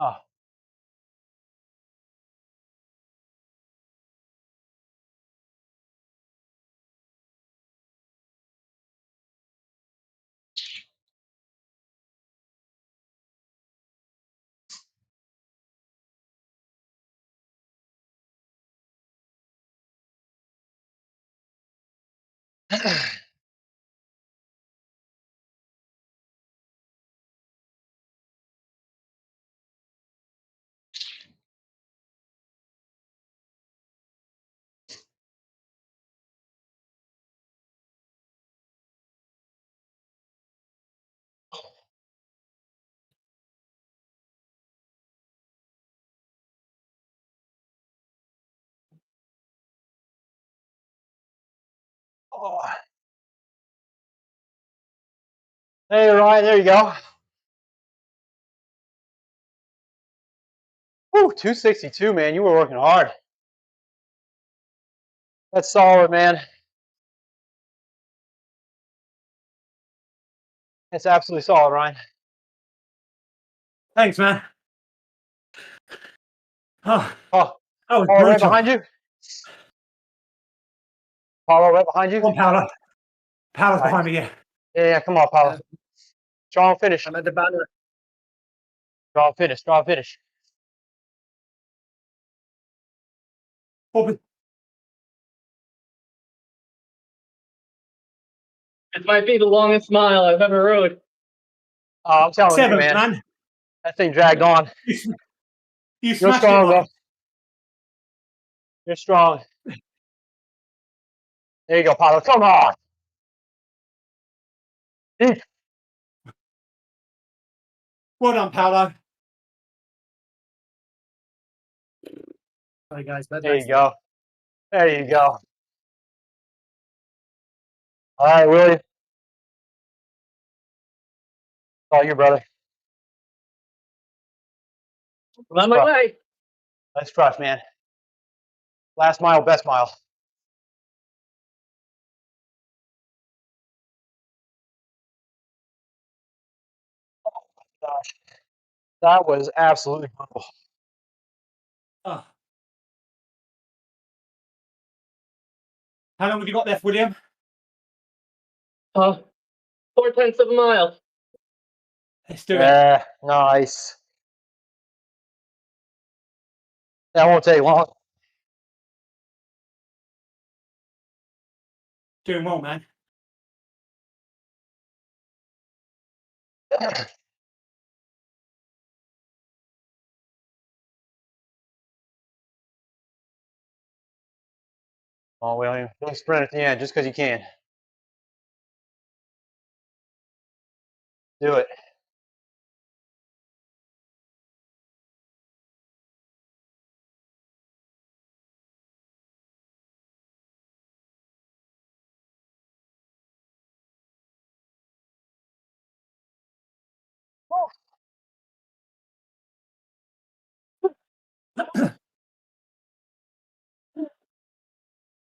Oh. Oh. Hey, Ryan, there you go. Woo, 262, man. You were working hard. That's solid, man. That's absolutely solid, Ryan. Thanks, man. Oh, Oh, that was Paolo, right brutal. behind you. Paolo, right behind you. Come on, Paolo. Paolo's Right. behind me, yeah. Yeah, come on, Paolo. Strong finish. I'm at the banner. Strong finish. Strong finish. Open. This might be the longest mile I've ever rode. Oh, I'm telling you, 7th, man. man. That thing dragged on. You You're smashed it, strong, bro. Mark. You're strong. There you go, Paolo. Come on. Deep. Well done, Paolo. Sorry, guys. Bad There you legs. go. There you go. All right, Willie. It's all you, brother. I'm on my way. Let's crush, man. Last mile, best mile. Oh my gosh. That was absolutely brutal. Oh. How long have you got left, William? 4/10 of a mile. Let's do it. Yeah, nice. That won't take long. Doing well, man. Oh, William. Don't sprint at the end just because you can. Do it.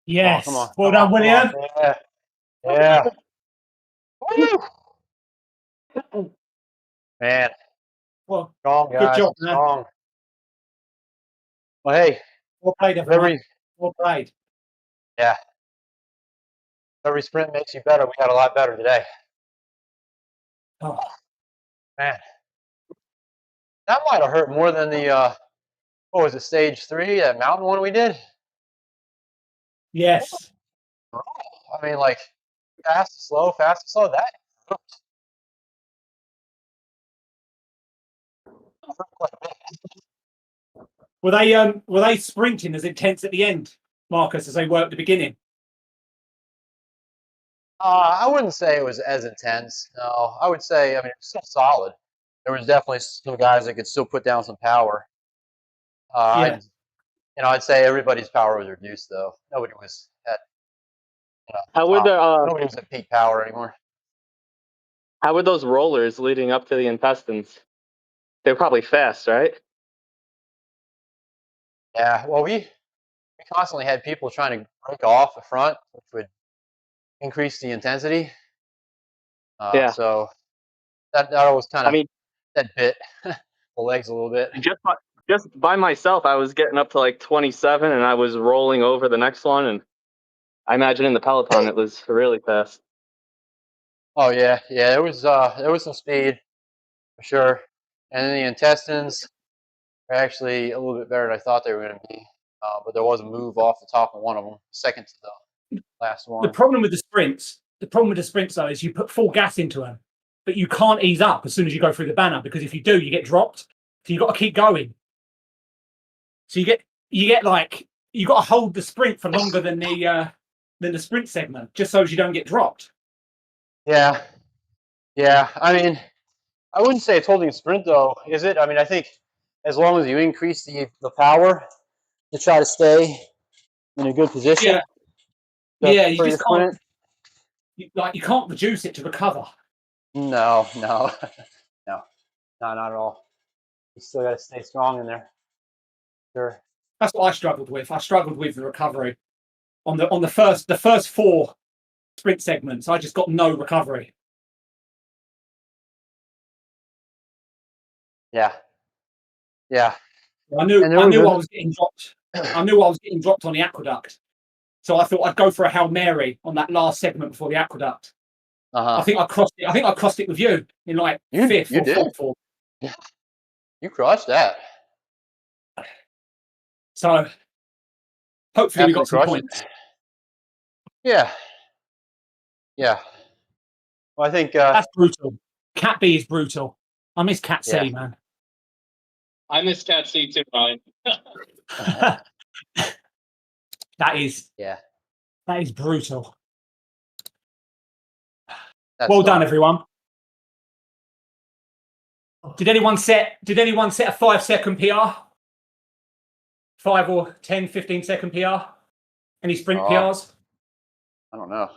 Yes. Come on. Well done, William. Yeah. Yeah. Woo! Man. Well, Strong, good guys. job, man. Strong. Well, hey. Well played, everyone. Well played. Yeah. Every sprint makes you better. We got a lot better today. Oh. Man. That might have hurt more than the, what was it, stage 3, that mountain one we did? Yes. I mean, like, fast and slow, that hurt. Were they sprinting as intense at the end, Marcus, as they were at the beginning? I wouldn't say it was as intense. No, I would say, I mean, it's still solid. There was definitely some guys that could still put down some power. Yeah. I'd say everybody's power was reduced, though. Nobody was at, How would nobody was at peak power anymore. how were those rollers leading up to the intestines? They're probably fast, right? Yeah, well, we constantly had people trying to break off the front, which would increase the intensity. Yeah. So that always kind I of mean, that bit the legs a little bit. just by myself, I was getting up to like 27, and I was rolling over the next one, and I imagine in the peloton it was really fast. Oh yeah, there was some speed for sure, and then the intestines are actually a little bit better than I thought they were going to be. But there was a move off the top of one of them, second to the last one. The problem with the sprints though, is you put full gas into them, but you can't ease up as soon as you go through the banner, because if you do, you get dropped. So you've got to keep going. So you get like, you got to hold the sprint for longer than the sprint segment, just so as you don't get dropped. Yeah. I mean, I wouldn't say it's holding a sprint though, is it? I mean, I think as long as you increase the power to try to stay in a good position. Yeah, you just can't. You can't reduce it to recover. No, not at all. You still got to stay strong in there. Sure. That's what I struggled with. I struggled with the recovery on the first 4 sprint segments. I just got no recovery. Yeah. I knew I was getting dropped. I knew I was getting dropped on the aqueduct, so I thought I'd go for a Hail Mary on that last segment before the aqueduct. I think I crossed it. I think I crossed it with you in like 5th or 4th. Yeah. You crushed that. So hopefully we got some points. Yeah. Well, I think that's brutal. Cat B is brutal. I miss Cat C, man. I miss Cat C too, Ryan. That is brutal. Well done, everyone. Did anyone set a 5-second PR? 5 or 10, 15-second PR? Any sprint PRs? I don't know.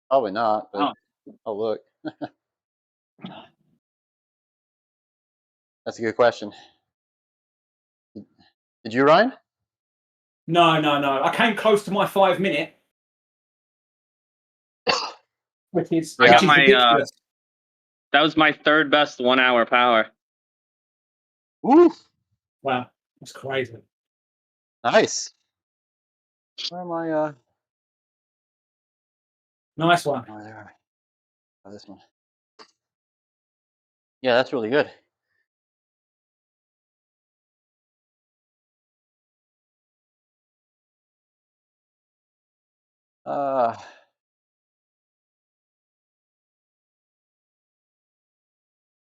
Probably not, but I'll look. That's a good question. Did you, Ryan? No. I came close to my 5-minute, which is ridiculous. That was my 3rd best 1 hour power. Ooh. Wow, that's crazy. Nice. Where am I? Nice one. Oh, there are we. Oh, this one. Yeah, that's really good.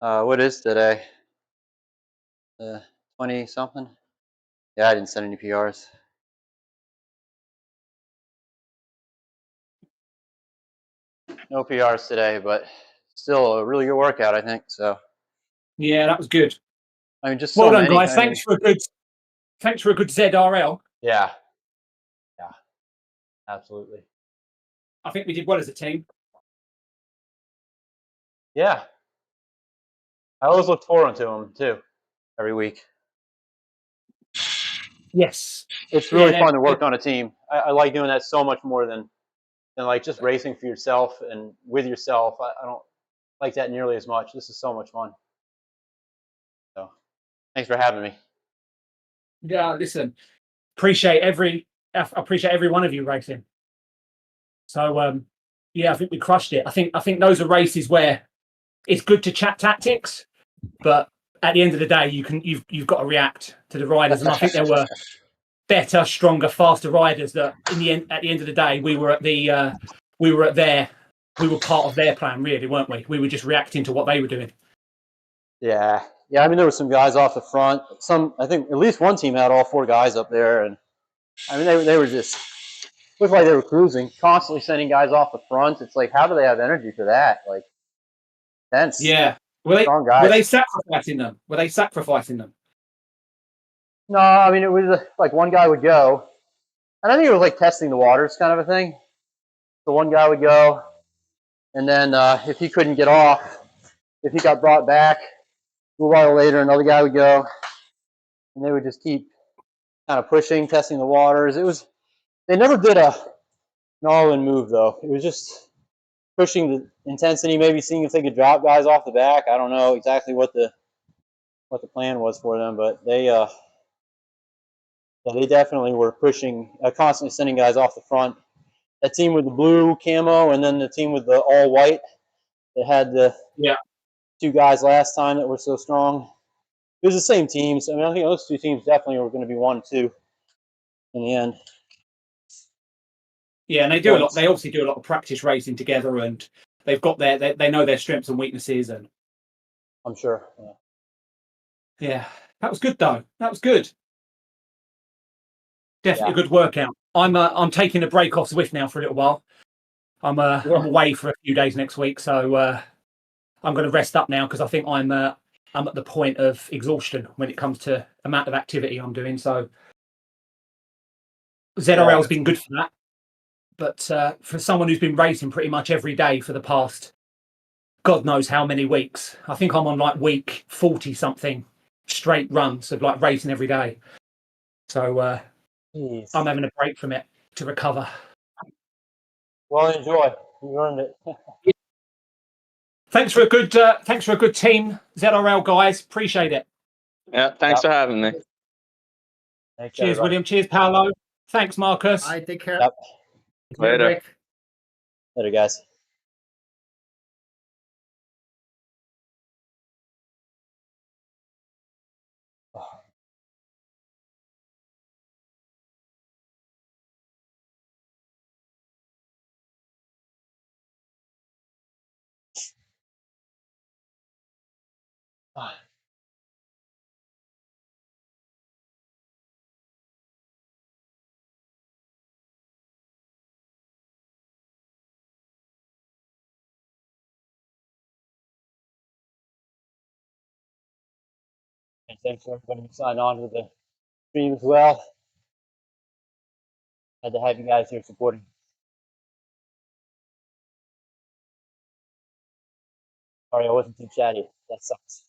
What is today? 20 something? Yeah, I didn't set any PRs. No PRs today, but still a really good workout, I think. So. Yeah, that was good. I mean, just well done, guys. Thanks for a good ZRL. Yeah, absolutely. I think we did well as a team. Yeah, I always look forward to them too, every week. Yes, it's really fun to work on a team. I like doing that so much more than like just racing for yourself and with yourself. I don't like that nearly as much. This is so much fun. So thanks for having me. Yeah, listen, appreciate every one of you racing. So yeah, I think we crushed it. I think those are races where it's good to chat tactics, but at the end of the day, you've got to react to the riders, and I think there were better, stronger, faster riders that at the end of the day, we were part of their plan, really, weren't we? We were just reacting to what they were doing. Yeah. I mean, there were some guys off the front. I think at least one team had all 4 guys up there, and I mean, they were just looked like they were cruising, constantly sending guys off the front. It's like, how do they have energy for that? Like, tense. Yeah. Strong guys. Were they sacrificing them? No, I mean, it was like one guy would go, and I think it was like testing the waters kind of a thing. So one guy would go, and then if he couldn't get off, if he got brought back, a little while later, another guy would go, and they would just keep kind of pushing, testing the waters. They never did an all-in move, though. It was just pushing the intensity, maybe seeing if they could drop guys off the back. I don't know exactly what the plan was for them, but they definitely were pushing, constantly sending guys off the front. That team with the blue camo, and then the team with the all white that had the 2 guys last time that were so strong. It was the same teams. I mean, I think those 2 teams definitely were going to be 1 and 2 in the end. Yeah, and they do a lot. They obviously do a lot of practice racing together, and they've got they know their strengths and weaknesses, and I'm sure. Yeah, that was good though. That was good. Definitely a good workout. I'm taking a break off Zwift now for a little while. I'm away for a few days next week, so I'm going to rest up now because I think I'm at the point of exhaustion when it comes to amount of activity I'm doing. So ZRL's been good for that, but for someone who's been racing pretty much every day for the past God knows how many weeks, I think I'm on like week 40 something straight runs of like racing every day. So I'm having a break from it to recover. Well, enjoy. You earned it. Thanks for a good team, ZRL guys. Appreciate it. Yeah, thanks for having me. Thanks, Cheers, everybody. William. Cheers, Paolo. Thanks, Markus. I take care. Yep. Later. Later, guys. And thanks for everybody who signed on to the stream as well. Glad to have you guys here supporting. Sorry, I wasn't too chatty. That sucks.